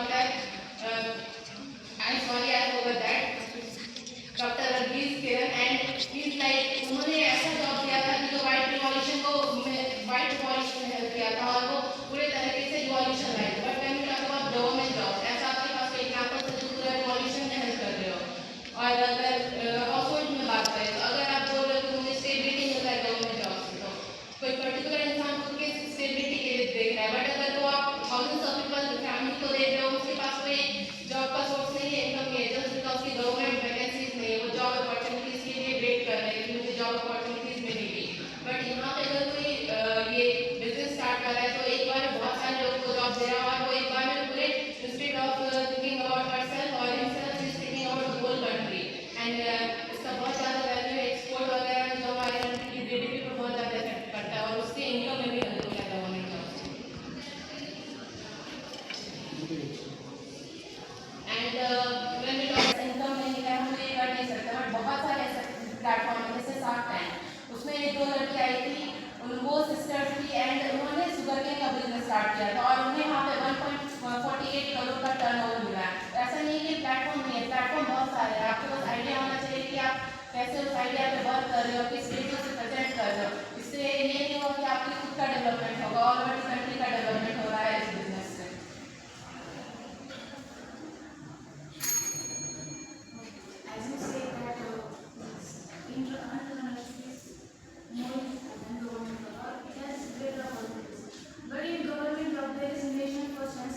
Doctor I sorry I over that doctor रघुवीर किरण and is like उन्होंने ऐसा job किया था कि जो वाइट रिवॉल्यूशन को वाइट रिवॉल्यूशन में हेल्प किया था और वो पूरे तरीके से रिवॉल्यूशन लाए थे। But when we talk about government job ऐसा आपके पास कोई एग्जांपल है जो पूरा रिवॉल्यूशन में हेल्प कर रहे हो। और अगर हाउसहोल्ड में बात करें तो अगर आप बोल रहे हो कि मुझे स्टेबिलिटी मिलता है गवर्नमेंट जॉब से तो कोई पर्टिकुलर इंसान खुद के स्टेबिलिटी के लिए देख रहा है। बट अगर वो आप थाउजेंड्स ऑफ पीपल फैमिली को देख रहे हो उसके पास कोई जॉब का सोर्स नहीं है इनकम नहीं है जस्ट बिकॉज की गवर्नमेंट वैकेंसीज नहीं है वो जॉब अपॉर्चुनिटीज के लिए वेट कर रहे हैं कि मुझे जॉब अपॉर्चुनिटीज मिलेगी। बट यहाँ पे अगर कोई ये बिजनेस स्टार्ट कर रहा है तो एक बार में बहुत सारे लोगों को जॉब दे रहा है और वो एक बार में पूरे instead of thinking about herself और himself is thinking about the whole country and इसका बहुत ज़्यादा वैल्यू है एक्सपोर्ट वगैरह में जो हमारे कंट्री की जीडीपी पर बहुत ज़्यादा इफेक्ट करता है और उसके इनकम में भी हेल्प होता है गवर्नमेंट जॉब से। And when we talk income नहीं है हम ये कर नहीं सकते बट बहुत सारे ऐसे प्लेटफॉर्म है जैसे शार्क टैंक उसमें एक दो लड़की आई थी वो सिस्टर्स थी एंड उन्होंने शुगर केन का बिजनेस स्टार्ट किया था और उन्हें वहाँ पे 1.48 करोड़ का टर्नओवर मिला है। ऐसा नहीं कि प्लेटफॉर्म नहीं है प्लेटफॉर्म बहुत सारे हैं आपके पास आइडिया होना चाहिए कि आप कैसे उस आइडिया पे वर्क कर रहे हो किस तरीके से प्रेजेंट कर रहे हो। इससे ये नहीं होगा कि आपकी खुद का डेवलपमेंट होगा ऑलरेडी कंट्री का डेवलपमेंट हो रहा है इस बिजनेस से। As you say that entrepreneurship is more than government job, it has greater opportunities. But in government job, there is nation first and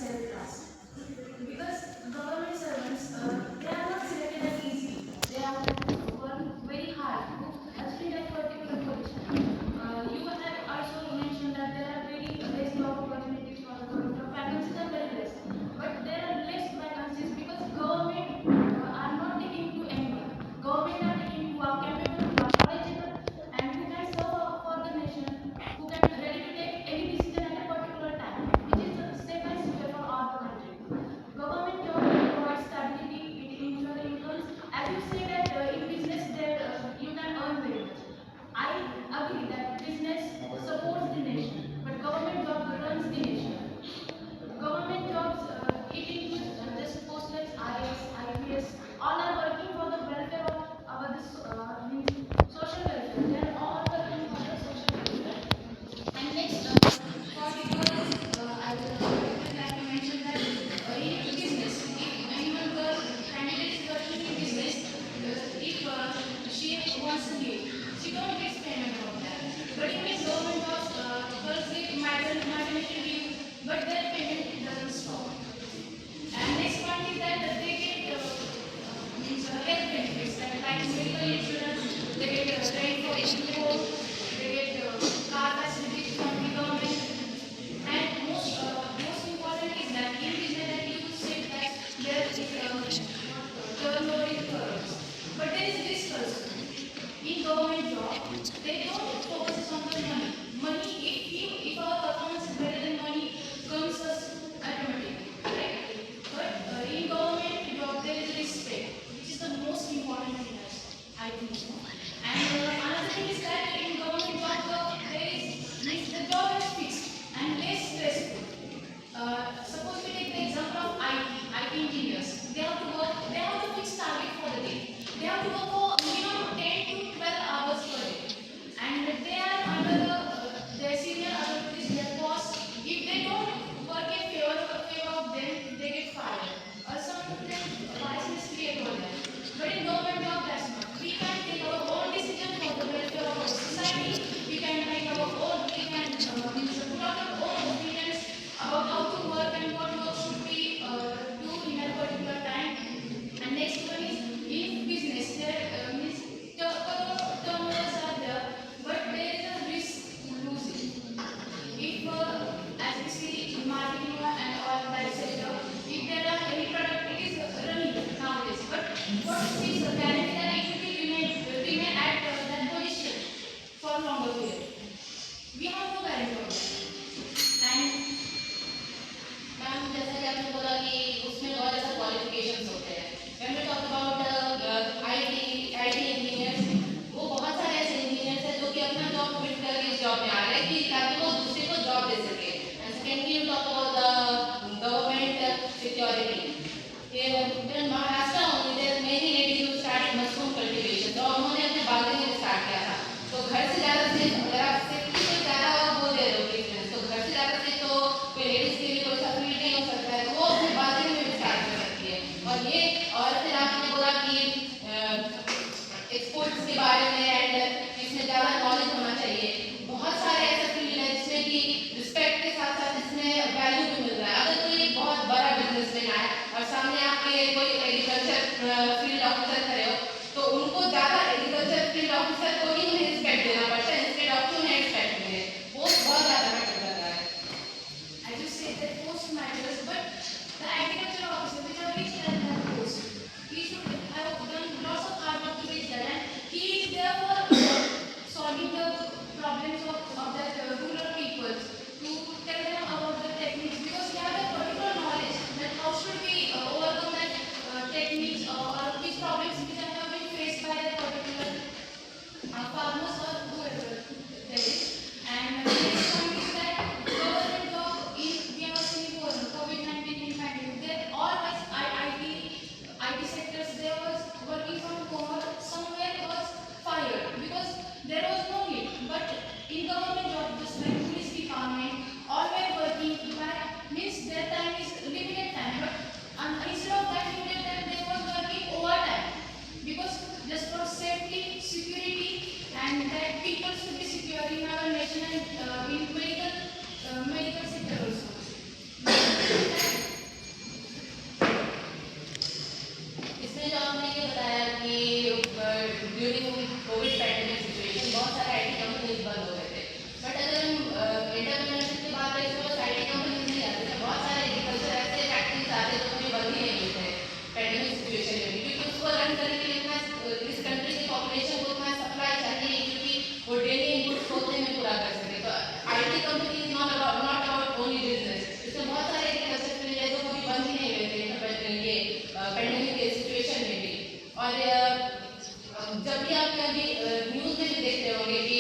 security. In Maharashtra only there are many ladies who started mushroom cultivation. तो उन्होंने अपने बागीचे में start किया था. तो घर से ज़्यादा से अगर आप सेफ्टी से ज़्यादा वो दे रहे हो प्रेफरेंस, तो घर से ज़्यादा से तो कोई लेडीज के लिए कोई सा फील्ड नहीं हो सकता है, तो वो अपने बागीचे में भी स्टार्ट कर सकती है. और फिर आपने बोला कि एक्सपोर्ट्स के बारे में एंड इसमें ज़्यादा नॉलेज होना चाहिए. बहुत सारे ऐसे फील्ड हैं जिसमें कि रिस्पेक्ट के साथ साथ इसमें वैल्यू भी मिल रहा है. अगर कोई बहुत बड़ा बिजनेसमैन आए और सामने आपके कोई एग्रीकल्चर फील्ड ऑफिसर खड़े हो, तो उनको ज़्यादा एग्रीकल्चर फील्ड ऑफिसर को ही उन्हें रिस्पेक्ट देना पड़ता है, इंस्टेड ऑफ टू उन्हें रिस्पेक्ट दें. वो बहुत ज़्यादा मैटर कर रहा है. I just say that post matters, but the agriculture officer which are rich and that post, he should have done lots of hard work to reach that, and he is there for solving the problems of that rural people, to tell them about the techniques, because he has a particular knowledge that how should we overcome that techniques or which problems which have been faced by that particular farmers or whoever there is. And the next point is that government job is, we have seen for COVID-19 pandemic, there all was IT sectors, there was working from home, somewhere was fired because there was no need. But in government job, just like police department, all were working, but means their time is limited time, but instead of that limited time, they was working overtime, because just for safety, security, and that people should be secure in our nation and in medical sector also. इसमें जो आपने ये बताया कि during Covid pandemic situation बहुत सारे IT companies बंद हो गए थे. बट अगर हम एंटरप्रेन्योरशिप की बात करें तो आईटी कंपनीज नहीं आते थे. बहुत सारे एग्रीकल्चर ऐसे फैक्ट्रीज आते तो कभी बंद ही नहीं होते पैंडेमिक सिचुएशन में भी, क्योंकि उसको रन करने के लिए इतना इस कंट्री की पॉपुलेशन को उतना सप्लाई चाहिए क्योंकि वो डेली इनपुट्स होते में पूरा कर सके. तो IT company is not about only business. इसमें बहुत सारे एग्रीकल्चर फील्ड है जो कभी बंद ही नहीं हुए थे ये पैंडेमिक के सिचुएशन में भी. और जब भी आप कभी न्यूज़ में भी देखते होंगे कि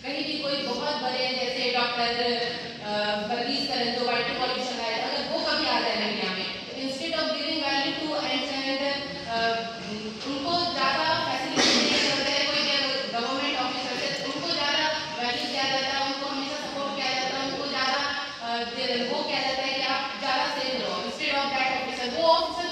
कहीं भी कोई बहुत बड़े जैसे डॉक्टर वर्गीज करन जो वाइट रिवॉल्यूशन आया, अगर वो कभी आ जाए मीडिया में, तो instead of giving value to and उनको ज़्यादा फैसिलिटी नहीं करते हैं. कोई गवर्नमेंट ऑफिसर है उनको ज़्यादा वैल्यू किया जाता है, उनको हमेशा सपोर्ट किया जाता है, उनको ज़्यादा वो किया जाता है कि आप ज़्यादा सेफ रहो. इंस्टेड ऑफ दैट ऑफिसर, वो ऑफिसर